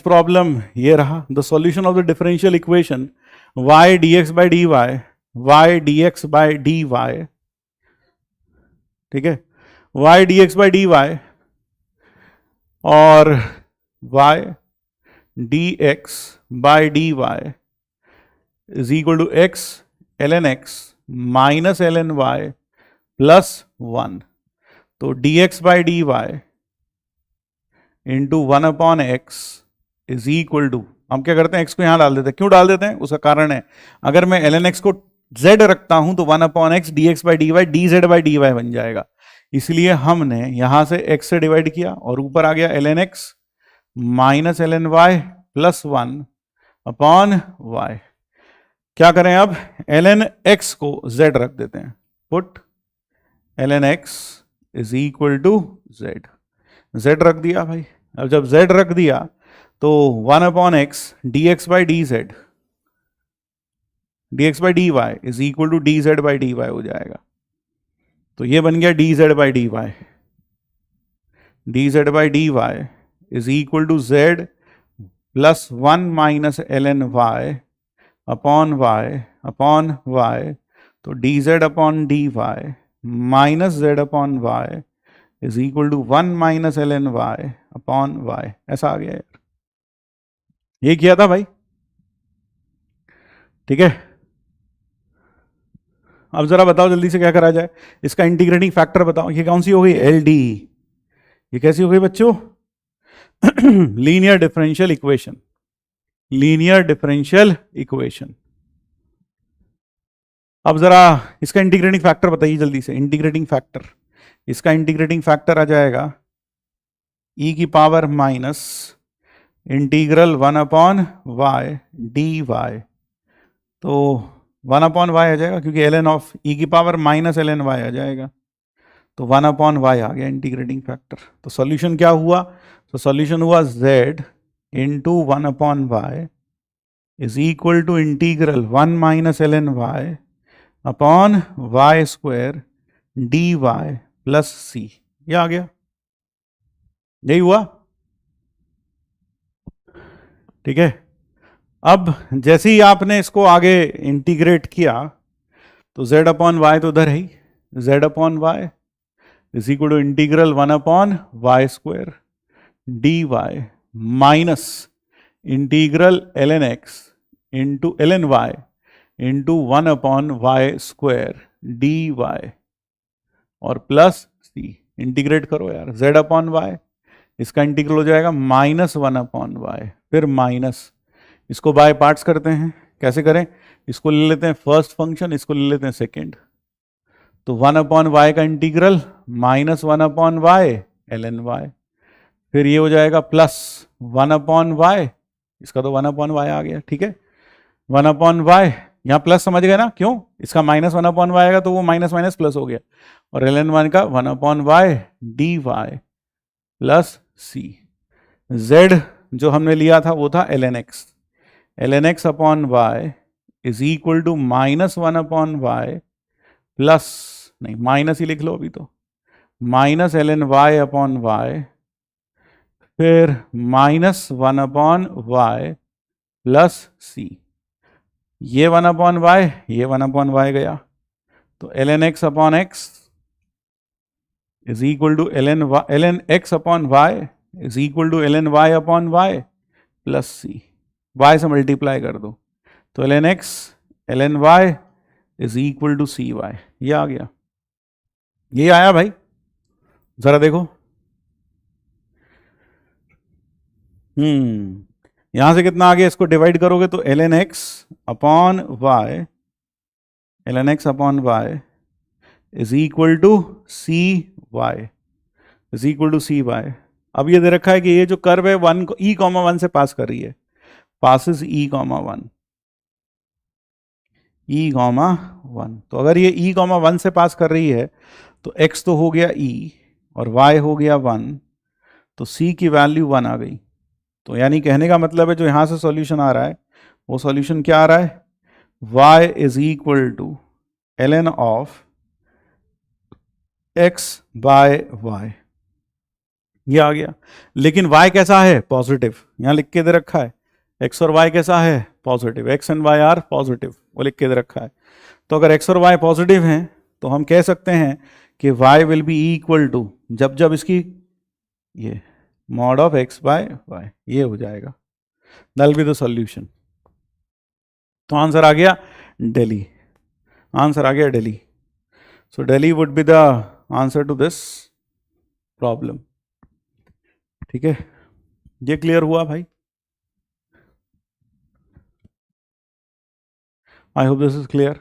Problem ये रहा, the solution of the differential equation y dx by dy, y dx by dy, ठीक है, y dx by dy और y dx by dy is equal to x ln x minus ln y plus 1. तो dx by dy into 1/x is equal to, हम क्या करते हैं x को यहां डाल देते हैं। क्यों डाल देते हैं, उसका कारण है, अगर मैं ln x को z रखता हूं तो 1/x dx by dy dz by dy बन जाएगा। इसलिए हमने यहां से x से डिवाइड किया और ऊपर आ गया ln x minus ln y plus 1/y। क्या करें अब, ln x को z रख देते हैं, put ln x is equal to z रख दिया भाई। अब जब z रख दिया तो 1/x dx by dz dx by dy is equal to dz by dy हो जाएगा। तो ये बन गया dz by dy, dz by dy is equal to z plus 1 minus ln y upon y, तो dz upon dy minus z upon y is equal to 1 minus ln y upon y। ऐसा आ गया यार, ये किया था भाई, ठीक है। अब जरा बताओ जल्दी से क्या करा जाए, इसका इंटीग्रेटिंग फैक्टर बताओ, ये कौन सी हो गई, एल डी, ये कैसी हो गई बच्चों, linear differential equation, linear differential equation. अब जरा इसका इंटीग्रेटिंग फैक्टर बताइए जल्दी से, इंटीग्रेटिंग फैक्टर, इसका इंटीग्रेटिंग फैक्टर आ जाएगा e की power minus integral 1/y dy, तो 1/y आ जाएगा क्योंकि ln ऑफ e की पावर माइनस ln y आ जाएगा, तो 1/y आ गया इंटीग्रेटिंग फैक्टर। तो सॉल्यूशन क्या हुआ, तो सॉल्यूशन हुआ z into 1/y is equal to integral 1 minus ln y upon y square dy plus c। ये आ गया, यही हुआ, ठीक है। अब जैसे ही आपने इसको आगे इंटीग्रेट किया तो z अपॉन वाई तो उधर है, z upon y is equal to integral 1/y square dy minus integral ln x into ln y into 1/y square dy और प्लस c। इंटीग्रेट करो यार, z अपॉन वाई, इसका integral हो जाएगा minus 1/y, फिर माइनस, इसको by parts करते हैं, कैसे करें, इसको ले लेते हैं फर्स्ट फंक्शन, इसको ले लेते हैं सेकंड, तो 1/y का integral minus 1/y ln y, फिर ये हो जाएगा प्लस 1/y, इसका तो 1/y आ गया, ठीक है, 1/y, यहाँ प्लस समझ गए ना, क्यों, इसका माइनस 1/y आएगा तो वो माइनस माइनस प्लस हो गया, और ln 1 का 1/y dy plus c। z जो हमने लिया था वो था ln x upon y is equal to minus 1/y plus, नहीं माइनस ही लिख लो अभी तो, minus ln y upon y, फिर माइनस 1/y प्लस c। ये 1/y, ये 1/y गया, तो ln x upon x is equal to ln x upon y is equal to ln y upon y plus c। y से multiply कर दो, तो ln x ln y is equal to cy। ये आ गया, ये आया भाई, जरा देखो, यहां से कितना आ गया, इसको डिवाइड करोगे तो ln x upon y is equal to cy is equal to cy। अब ये दे रखा है कि ये जो कर्व है 1 को e,1 से पास कर रही है, passes e,1, तो अगर ये e,1 से पास कर रही है तो x तो हो गया e और y हो गया 1, तो c की वैल्यू 1 आ गई। तो यानी कहने का मतलब है जो यहां से सॉल्यूशन आ रहा है वो सॉल्यूशन क्या आ रहा है, y is equal to ln of x by y, ये आ गया। लेकिन y कैसा है? पॉजिटिव, यहाँ लिख के दे रखा है। x और y कैसा है? Positive. x and y are positive, वो लिख के दे रखा है। तो अगर x और y पॉजिटिव हैं तो हम कह सकते हैं कि y will be equal to, जब जब इसकी ये mod of x by y, ये हो जाएगा, that will be the solution. तो आंसर आ गया दिल्ली, आंसर आ गया Delhi. So Delhi would be the answer to this problem. ठीक है, ये क्लियर हुआ भाई? I hope this is clear.